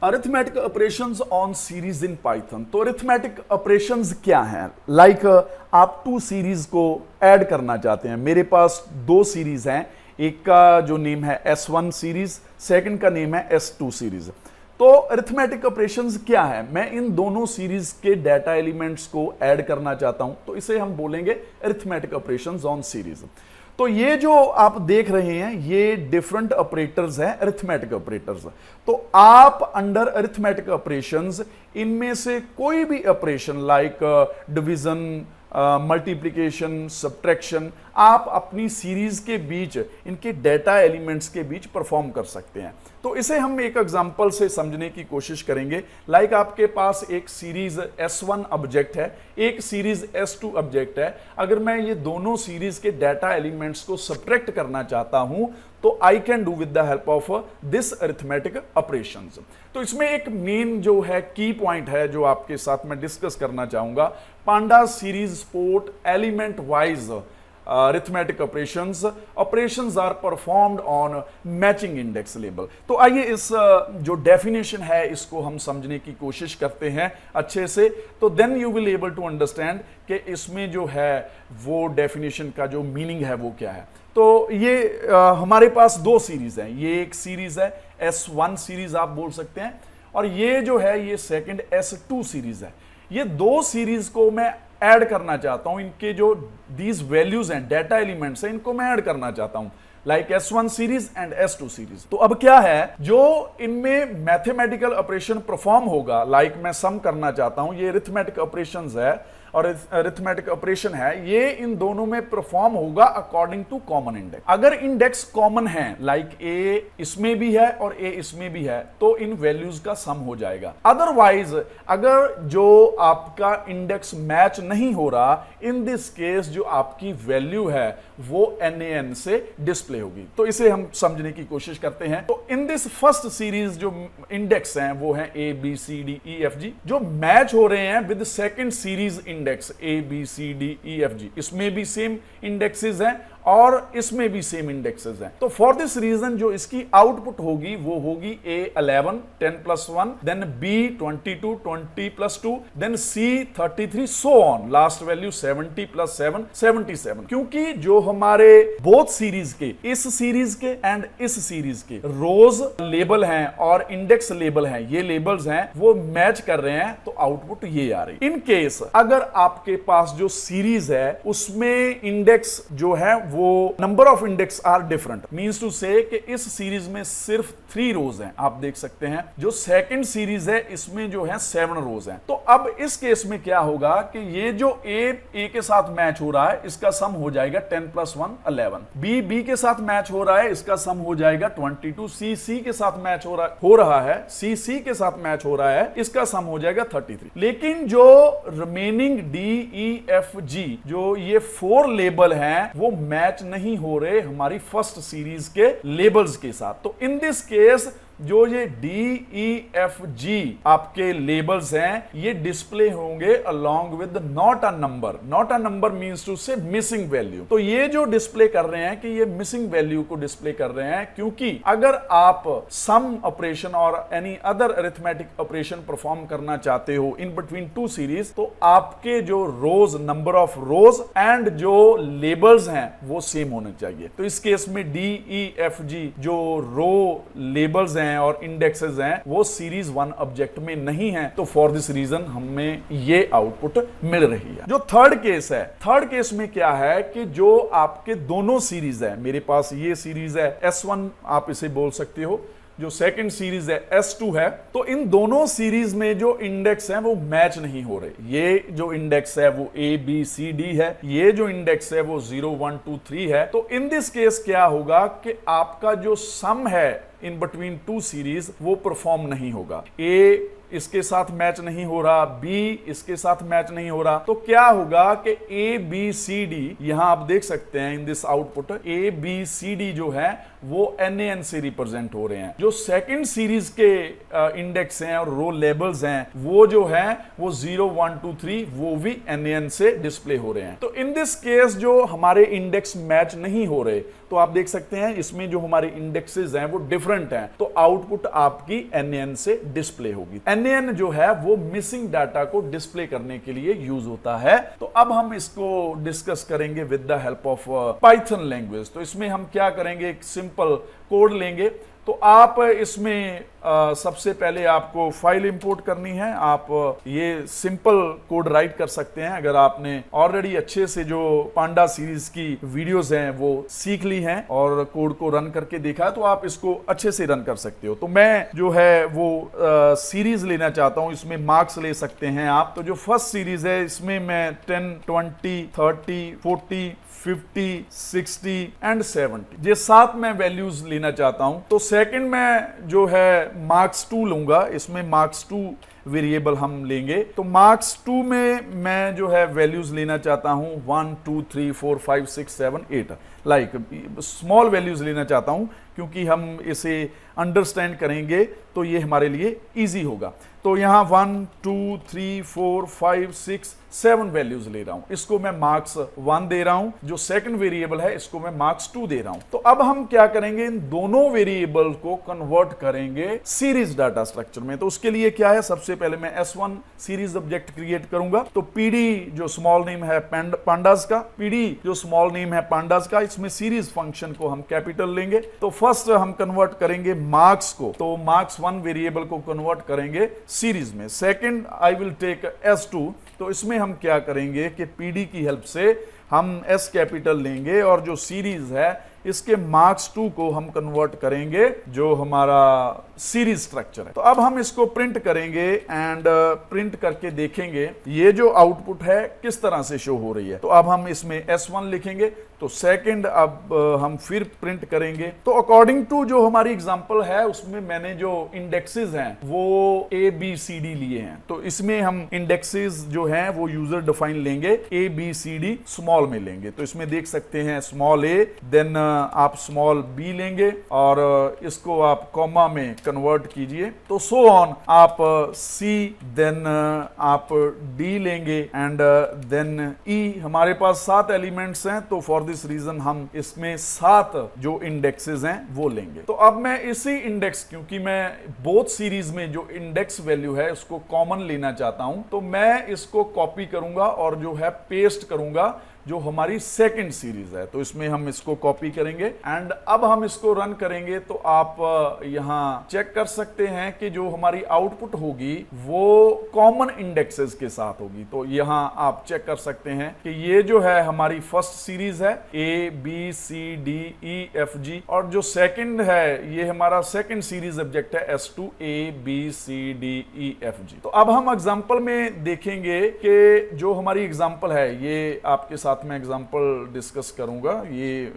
Arithmetic operations on series in Python. तो arithmetic operations क्या हैं? लाइक आप टू सीरीज को ऐड करना चाहते हैं। मेरे पास दो सीरीज हैं, एक का जो नेम है S1 सीरीज, सेकंड का नेम है S2 सीरीज। तो अरिथमेटिक ऑपरेशंस क्या है? मैं इन दोनों सीरीज के डाटा एलिमेंट्स को ऐड करना चाहता हूं, तो इसे हम बोलेंगे अरिथमेटिक ऑपरेशंस ऑन सीरीज। तो ये जो आप देख रहे हैं ये डिफरेंट ऑपरेटर्स हैं, अरिथमेटिक ऑपरेटर्स। तो आप अंडर अरिथमेटिक ऑपरेशंस इनमें से कोई भी operation like division, multiplication, subtraction आप अपनी सीरीज के बीच, इनके डेटा एलिमेंट्स के बीच परफॉर्म कर सकते हैं। तो इसे हम एक एग्जांपल से समझने की कोशिश करेंगे। लाइक आपके पास एक सीरीज S1 ऑब्जेक्ट है, एक सीरीज S2 ऑब्जेक्ट है। अगर मैं ये दोनों सीरीज के डाटा एलिमेंट्स को सब्ट्रैक्ट करना चाहता हूं तो I can do with the help of this arithmetic operations. तो इसमें एक मेन जो है की पॉइंट है जो आपके साथ मैं डिस्कस करना चाहूंगा। Panda series support element wise arithmetic operations are performed on matching index label। तो आइए इस जो डेफिनेशन है इसको हम समझने की कोशिश करते हैं अच्छे से। तो then you will able to understand कि इसमें जो है वो डेफिनेशन का जो मीनिंग है वो क्या है। तो ये हमारे पास दो सीरीज हैं। ये एक सीरीज है S1 सीरीज आप बोल सकते हैं, और ये जो है ये सेकंड S2 सीरीज है। ये दो सीरीज को मैं ऐड करना चाहता हूं। इनके जो दीज वैल्यूज हैं, डाटा एलिमेंट्स हैं, इनको मैं ऐड करना चाहता हूं, like S1 series and S2 series. तो अब क्या है जो इनमें मैथमेटिकल ऑपरेशन परफॉर्म होगा, लाइक मैं सम करना चाहता हूं, ये अरिथमेटिक ऑपरेशंस है और अरिथमेटिक ऑपरेशन है, ये इन दोनों में परफॉर्म होगा अकॉर्डिंग टू कॉमन इंडेक्स। अगर इंडेक्स कॉमन है, लाइक A इसमें भी है और A इसमें भी है, तो इन वैल्यूज का सम हो जाएगा। अदरवाइज अगर जो आपका इंडेक्स मैच नहीं हो रहा, इन दिस केस जो आपकी वैल्यू है वो NaN से डिस्प्ले होगी। तो इसे हम समझने की कोशिश करते हैं। तो इन दिस फर्स्ट सीरीज जो इंडेक्स हैं वो हैं A B C D E F G, जो मैच हो रहे हैं with second series index A B C D E F G। इसमें भी सेम इंडेक्सेस हैं और इसमें भी सेम इंडेक्सेस हैं। तो फॉर दिस रीजन जो इसकी आउटपुट होगी वो होगी A11 10 + 1, then B 22 20 + 2, then C 33 so on, last value 70 + 7 77। क्योंकि जो हमारे बोथ सीरीज के, इस सीरीज के एंड इस सीरीज के रोज लेबल हैं और इंडेक्स लेबल हैं, ये लेबल्स हैं वो मैच कर रहे हैं, तो आउटपुट ये आ रही। इन केस अगर आपके पास जो सीरीज है उसमें इंडेक्स जो है वो number of index are different, means to say कि इस सीरीज में सिर्फ 3 रोज हैं, आप देख सकते हैं। जो सेकंड सीरीज है इसमें जो है 7 रोज हैं। तो अब इस केस में क्या होगा कि ये जो A के साथ मैच हो रहा है इसका सम हो जाएगा 10 + 1 11, B के साथ मैच हो रहा है इसका सम हो जाएगा 22, C के साथ मैच हो रहा है, C के साथ मैच हो रहा है, इसका सम हो जाएगा 33। लेकिन जो remaining D E F G जो ये 4 लेबल हैं वो मैच नहीं हो रहे हमारी फर्स्ट सीरीज के लेबल्स के साथ। तो इन दिस केस जो ये D E F G आपके लेबल्स हैं ये डिस्प्ले होंगे along with not a number. Not a number means to say missing value. तो ये जो डिस्प्ले कर रहे हैं कि ये मिसिंग वैल्यू को डिस्प्ले कर रहे हैं, क्योंकि अगर आप सम ऑपरेशन और any other arithmetic operation perform करना चाहते हो इन बिटवीन टू सीरीज, तो आपके जो रोज, नंबर ऑफ रोज एंड जो लेबल्स हैं वो सेम होने चाहिए। तो इस केस में D E F G जो रो लेबल्स हैं और इंडेक्सेस हैं वो सीरीज 1 ऑब्जेक्ट में नहीं है। तो फॉर दिस रीजन हमें ये आउटपुट मिल रही है। जो थर्ड केस है, थर्ड केस में क्या है कि जो आपके दोनों सीरीज है, मेरे पास ये सीरीज है S1 आप इसे बोल सकते हो, जो सेकंड सीरीज है S2 है। तो इन दोनों सीरीज में जो इंडेक्स हैं वो मैच नहीं हो रहे। ये जो इंडेक्स है वो A B C D है, ये जो इंडेक्स है वो 0 1 2 3 है। तो इन दिस केस क्या होगा कि आपका जो सम है इन बिटवीन टू सीरीज वो परफॉर्म नहीं होगा। A इसके साथ मैच नहीं हो रहा, B इसके साथ मैच नहीं हो रहा। तो क्या होगा कि A B C D यहां आप देख सकते हैं in this output A B C D जो है वो NaN से रिप्रेजेंट हो रहे हैं। जो सेकंड सीरीज के इंडेक्स हैं और रो लेबल्स हैं वो जो है वो 0 1 2 3 वो भी NaN से डिस्प्ले हो रहे हैं। तो इन दिस केस जो हमारे इंडेक्स मैच नहीं हो रहे, तो तो आप देख सकते हैं इसमें जो हमारे इंडेक्सेस हैं वो डिफरेंट हैं, तो आउटपुट आपकी NaN से डिस्प्ले होगी। NaN जो है वो मिसिंग डाटा को डिस्प्ले करने के लिए यूज होता है। तो अब हम इसको डिस्कस करेंगे with the help of Python language. तो इसमें हम क्या करेंगे, एक सिंपल कोड लेंगे। तो आप इसमें सबसे पहले आपको फाइल इंपोर्ट करनी है। आप ये सिंपल कोड राइट कर सकते हैं अगर आपने ऑलरेडी अच्छे से जो पांडा सीरीज की वीडियोस हैं वो सीख ली हैं और कोड को रन करके देखा है, तो आप इसको अच्छे से रन कर सकते हो। तो मैं जो है वो सीरीज लेना चाहता हूं, इसमें मार्क्स ले सकते हैं आप। तो जो फर्स्ट सीरीज है इसमें मैं 10, 20, 30, 40, 50, 60 एंड 70 ये 7 मैं वैल्यूज लेना चाहता हूं। तो सेकंड में जो है मार्क्स 2 लूंगा, इसमें मार्क्स 2 वेरिएबल हम लेंगे। तो मार्क्स 2 में मैं जो है वैल्यूज लेना चाहता हूं 1, 2, 3, 4, 5, 6, 7, 8 लाइक स्मॉल वैल्यूज लेना चाहता हूं, क्योंकि हम इसे अंडरस्टैंड करेंगे तो ये हमारे लिए इजी होगा। तो यहां 1, 2, 3, 4, 5, 6, 7 वैल्यूज ले रहा हूं। इसको मैं मार्क्स 1 दे रहा हूं। जो सेकंड वेरिएबल है इसको मैं मार्क्स 2 दे रहा हूं। तो अब हम क्या करेंगे, इन दोनों वेरिएबल को कन्वर्ट करेंगे सीरीज डाटा स्ट्रक्चर में। तो उसके लिए क्या है, सबसे पहले मैं S1 सीरीज ऑब्जेक्ट क्रिएट करूंगा। तो PD जो स्मॉल नेम है पांडास का, PD जो स्मॉल नेम है पांडास का, इसमें सीरीज फंक्शन को हम कैपिटल लेंगे। तो फर्स्ट हम कन्वर्ट करेंगे मार्क्स को, तो मार्क्स 1 वेरिएबल को कन्वर्ट करेंगे सीरीज में। Second I will take S2। तो इसमें हम क्या करेंगे कि PD की हेल्प से हम S कैपिटल लेंगे और जो सीरीज है इसके मार्क्स 2 को हम कन्वर्ट करेंगे जो हमारा सीरीज स्ट्रक्चर है। तो अब हम इसको प्रिंट करेंगे एंड प्रिंट करके देखेंगे ये जो आउटपुट है किस तरह से शो हो रही है। तो अब हम इसमें S1 लिखेंगे। तो सेकंड अब हम फिर प्रिंट करेंगे। तो अकॉर्डिंग टू जो हमारी एग्जांपल है उसमें मैंने जो इंडेक्सेस हैं वो ABCD लिए हैं। तो इसमें हम इंडेक्सेस जो हैं वो यूजर डिफाइन लेंगे, ABCD स्मॉल में लेंगे। तो इसमें देख सकते हैं स्मॉल A, देन आप स्मॉल B लेंगे और इसको आप कॉमा में कन्वर्ट कीजिए। तो सो ऑन आप C, देन आप D लेंगे एंड देन E। हमारे पास 7 एलिमेंट्स हैं, तो फॉर दिस रीजन हम इसमें 7 जो इंडेक्सेस हैं वो लेंगे। तो अब मैं इसी इंडेक्स, क्योंकि मैं बोथ सीरीज में जो इंडेक्स वैल्यू है उसको कॉमन लेना चाहता हूं, तो मैं इसको कॉपी करूंगा और जो है पेस्ट करूंगा जो हमारी सेकंड सीरीज है। तो इसमें हम इसको कॉपी करेंगे एंड अब हम इसको रन करेंगे। तो आप यहां चेक कर सकते हैं कि जो हमारी आउटपुट होगी वो कॉमन इंडेक्सेस के साथ होगी। तो यहां आप चेक कर सकते हैं कि ये जो है हमारी फर्स्ट सीरीज है ABCDEFG और जो सेकंड है ये हमारा सेकंड सीरीज ऑब्जेक्ट है S2 ABCDEFG। तो अब हम एग्जांपल में देखेंगे कि जो हमारी एग्जांपल है ये आपके साथ में एग्जांपल डिस्कस करूंगा। ये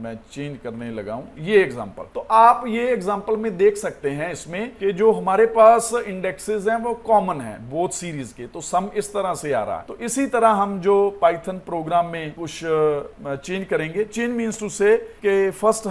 मैं चेंज करने लगा हूं ये एग्जांपल। तो आप ये एग्जांपल में देख सकते हैं इसमें कि जो हमारे पास इंडेक्सेस हैं वो कॉमन है बोथ सीरीज के। तो सम इस तरह से आ रहा है। तो इसी तरह हम जो पाइथन प्रोग्राम में कुछ चेंज करेंगे। चेंज मींस टू से कि फर्स्ट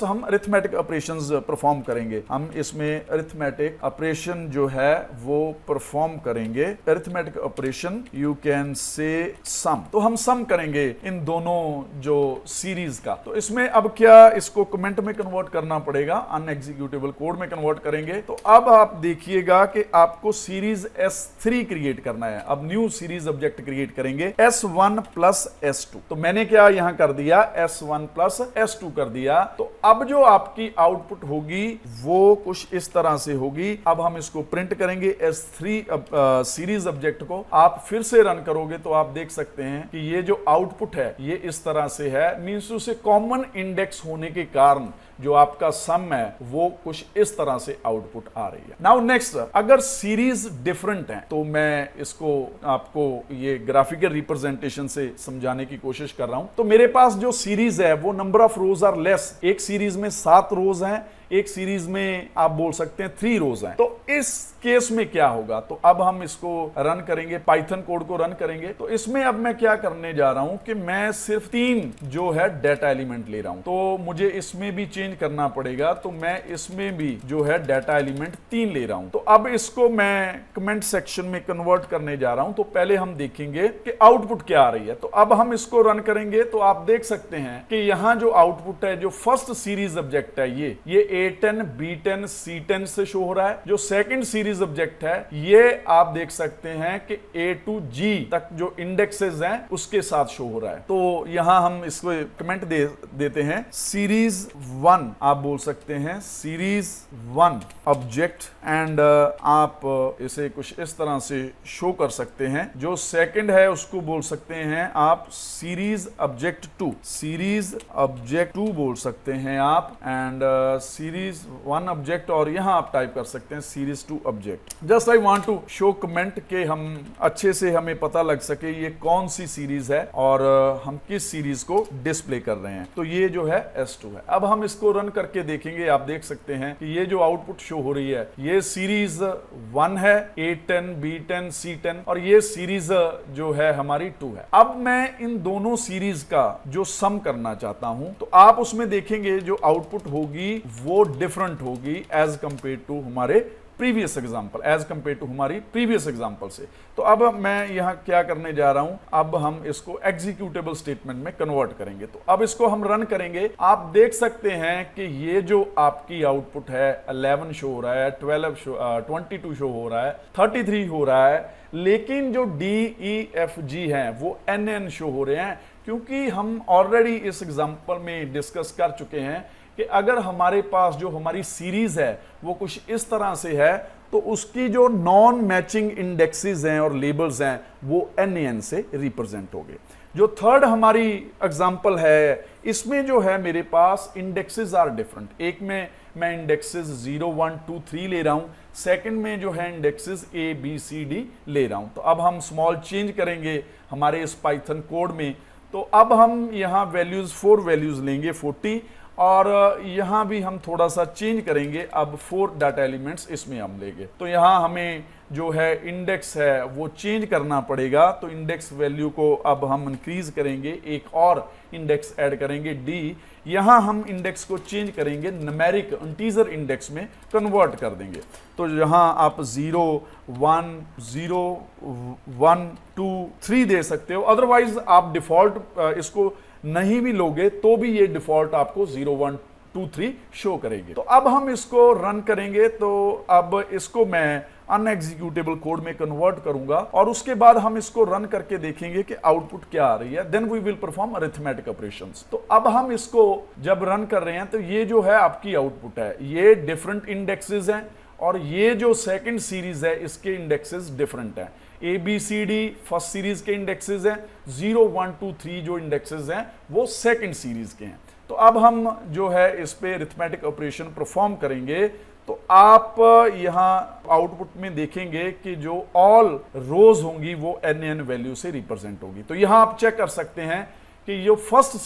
हम अरिथमेटिक ऑपरेशंस परफॉर्म करेंगे। हम इसमें अरिथमेटिक ऑपरेशन जो है वो परफॉर्म करेंगे। Arithmetic operation you can say सम। तो हम सम करेंगे इन दोनों जो सीरीज का। तो इसमें अब क्या इसको कमेंट में कन्वर्ट करना पड़ेगा, अनएग्जीक्यूटेबल कोड में कन्वर्ट करेंगे। तो अब आप देखिएगा कि आपको सीरीज S3 क्रिएट करना है। अब न्यू सीरीज ऑब्जेक्ट क्रिएट करेंगे S1 प्लस S2। तो मैंने क्या यहां कर दिया, S1 प्लस S2 कर दिया। तो अब जो आपकी आउटपुट होगी वो कुछ इस तरह से होगी। अब हम इसको प्रिंट करेंगे S3 सीरीज ऑब्जेक्ट को। आप फिर से रन करोगे तो आप देख सकते हैं कि ये जो आउटपुट है ये इस तरह से है। मींस उसे कॉमन इंडेक्स होने के कारण जो आपका सम है वो कुछ इस तरह से आउटपुट आ रही है। नाउ नेक्स्ट, अगर सीरीज डिफरेंट है तो मैं इसको आपको ये ग्राफिकल रिप्रेजेंटेशन से समझाने की कोशिश कर रहा हूं। तो मेरे पास जो सीरीज है वो number of rows are less. एक सीरीज में 7 रोज हैं, एक सीरीज में आप बोल सकते हैं 3 रोज हैं। तो इस केस में क्या होगा, तो अब हम इसको रन करेंगे, पाइथन कोड को रन करेंगे। तो इसमें अब मैं क्या करने जा रहा हूं कि मैं सिर्फ 3 जो है डाटा एलिमेंट ले रहा हूं। तो मुझे इसमें भी चेंज चेंज करना पड़ेगा, तो मैं इसमें भी जो है डाटा एलिमेंट 3 ले रहा हूं। तो अब इसको मैं कमेंट सेक्शन में कन्वर्ट करने जा रहा हूं। तो पहले हम देखेंगे कि आउटपुट क्या आ रही है। तो अब हम इसको रन करेंगे तो आप देख सकते हैं कि यहां जो आउटपुट है, जो फर्स्ट सीरीज ऑब्जेक्ट है ये A10 B10 C10 से शो हो रहा है। जो सेकंड सीरीज ऑब्जेक्ट है ये आप देख सकते हैं कि A to G तक जो इंडेक्सेस हैं उसके साथ शो हो रहा है। तो यहां हम इसको कमेंट देते हैं सीरीज 1, आप बोल सकते हैं सीरीज 1 ऑब्जेक्ट एंड आप इसे कुछ इस तरह से शो कर सकते हैं। जो सेकंड है उसको बोल सकते हैं आप सीरीज ऑब्जेक्ट 2, सीरीज ऑब्जेक्ट 2 बोल सकते हैं आप, एंड सीरीज 1 ऑब्जेक्ट, और यहां आप टाइप कर सकते हैं series 2 object. Just I want to show comment के हम अच्छे से हमें पता लग सके ये कौन सी सीरीज है और हम किस सीरीज को डिस्प्ले कर रहे हैं। तो ये जो है S2 है। अब हम इसको रन करके देखेंगे। आप देख सकते हैं कि ये जो आउटपुट शो हो रही है ये सीरीज 1 है, A10 B10 C10, और ये सीरीज जो है हमारी 2 है। अब मैं इन दोनों सीरीज का जो सम करना चाहता हूं, तो आप उसमें देखेंगे जो आउटपुट होगी वो डिफरेंट होगी एज कंपेयर टू हमारे previous example, as compare to हमारी प्रीवियस एग्जांपल से। तो अब मैं यहां क्या करने जा रहा हूं, अब हम इसको एग्जीक्यूटेबल स्टेटमेंट में कन्वर्ट करेंगे। तो अब इसको हम रन करेंगे। आप देख सकते हैं कि ये जो आपकी आउटपुट है 11 शो हो रहा है, 22 शो हो रहा है, 33 हो रहा है, लेकिन जो DEFG हैं वो NN शो हो रहे हैं, क्योंकि हम ऑलरेडी इस एग्जांपल में डिस्कस कर चुके हैं कि अगर हमारे पास जो हमारी सीरीज है वो कुछ इस तरह से है तो उसकी जो नॉन मैचिंग इंडेक्सेस हैं और लेबल्स हैं वो NaN से रिप्रेजेंट होंगे। जो थर्ड हमारी एग्जांपल है इसमें जो है मेरे पास इंडेक्सेस आर डिफरेंट। एक में मैं इंडेक्सेस 0 1 2 3 ले रहा हूं, सेकंड में जो है indexes A B C D ले रहा हूं। तो अब हम स्मॉल चेंज करेंगे हमारे इस पाइथन कोड में। तो अब हम यहां वैल्यूज 4 वैल्यूज लेंगे 40, और यहां भी हम थोड़ा सा चेंज करेंगे। अब 4 डाटा एलिमेंट्स इसमें हम लेंगे। तो यहां हमें जो है इंडेक्स है वो चेंज करना पड़ेगा। तो इंडेक्स वैल्यू को अब हम इंक्रीज करेंगे, एक और इंडेक्स ऐड करेंगे D। यहां हम इंडेक्स को चेंज करेंगे, न्यूमेरिक इंटीजर इंडेक्स में कन्वर्ट कर देंगे। तो यहां आप 0 1 0 1 2 3 दे सकते हो। अदरवाइज आप डिफॉल्ट इसको नहीं भी लोगे तो भी ये डिफॉल्ट आपको 0 1 2 3 शो करेंगे। तो अब हम इसको रन करेंगे। तो अब इसको मैं अनएग्जीक्यूटेबल कोड में कन्वर्ट करूंगा और उसके बाद हम इसको रन करके देखेंगे कि आउटपुट क्या आ रही है। Then we will perform arithmetic operations. तो अब हम इसको जब रन कर रहे हैं तो ये जो है आपकी आउटपुट है, ये डिफरेंट इंडेक्सेस हैं, और ये जो सेकंड सीरीज है इसके इंडेक्सेस डिफरेंट हैं। ABCD फर्स्ट सीरीज के इंडेक्सेस हैं, 0 1 2 3 जो इंडेक्सेस हैं वो सेकंड सीरीज के हैं। तो अब हम जो है इस पे अरिथमेटिक ऑपरेशन परफॉर्म करेंगे। तो आप यहां आउटपुट में देखेंगे कि जो ऑल रोज होंगी वो NaN वैल्यू से रिप्रेजेंट होगी। तो यहां आप चेक कर सकते हैं कि ये फर्स्ट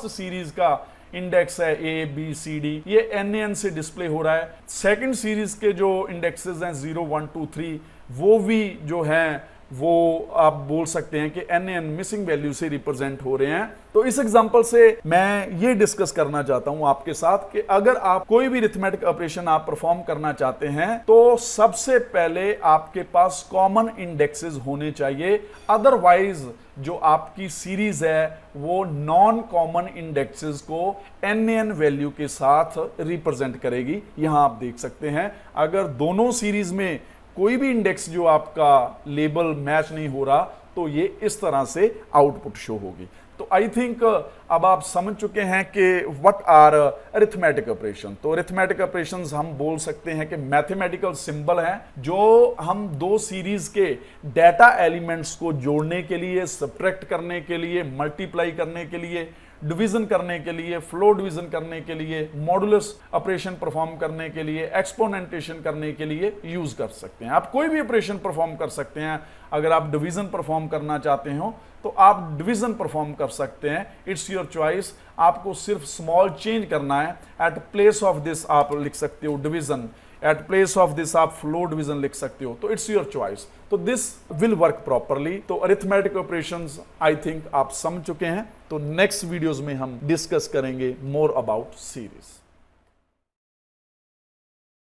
सीरीज का इंडेक्स है A B C D, ये NaN से डिस्प्ले हो रहा है। सेकंड सीरीज के जो इंडेक्सेस हैं 0 1 2 3 वो भी जो हैं वो आप बोल सकते हैं कि NaN मिसिंग वैल्यू से रिप्रेजेंट हो रहे हैं। तो इस एग्जांपल से मैं ये डिस्कस करना चाहता हूं आपके साथ कि अगर आप कोई भी अरिथमेटिक ऑपरेशन आप परफॉर्म करना चाहते हैं तो सबसे पहले आपके पास कॉमन इंडेक्सेस होने चाहिए। अदरवाइज जो आपकी सीरीज है वो नॉन कॉमन इंडेक्सेस को NaN वैल्यू के साथ रिप्रेजेंट करेगी। यहां आप देख सकते हैं अगर दोनों सीरीज में कोई भी इंडेक्स जो आपका लेबल मैच नहीं हो रहा तो ये इस तरह से आउटपुट शो होगी। तो आई थिंक अब आप समझ चुके हैं कि व्हाट आर अरिथमेटिक ऑपरेशन। तो अरिथमेटिक ऑपरेशंस हम बोल सकते हैं कि मैथमेटिकल सिंबल हैं जो हम दो सीरीज के डाटा एलिमेंट्स को जोड़ने के लिए, सब्ट्रैक्ट करने के लिए, मल्टीप्लाई करने के लिए, डिवीजन करने के लिए, फ्लो डिवीजन करने के लिए, मॉडुलस ऑपरेशन परफॉर्म करने के लिए, एक्सपोनेंटेशन करने के लिए यूज कर सकते हैं। आप कोई भी ऑपरेशन परफॉर्म कर सकते हैं। अगर आप डिवीजन परफॉर्म करना चाहते हो तो आप डिवीजन परफॉर्म कर सकते हैं, इट्स योर चॉइस। आपको सिर्फ स्मॉल चेंज करना है। एट प्लेस ऑफ दिस आप लिख सकते हो division, at place of this आप फ्लो डिवीजन लिख सकते हो। तो इट्स योर चॉइस। तो तो दिस विल वर्क प्रॉपरली। तो अरिथमेटिक ऑपरेशंस आई थिंक आप समझ चुके हैं। तो नेक्स्ट वीडियोस में हम डिस्कस करेंगे मोर अबाउट सीरीज।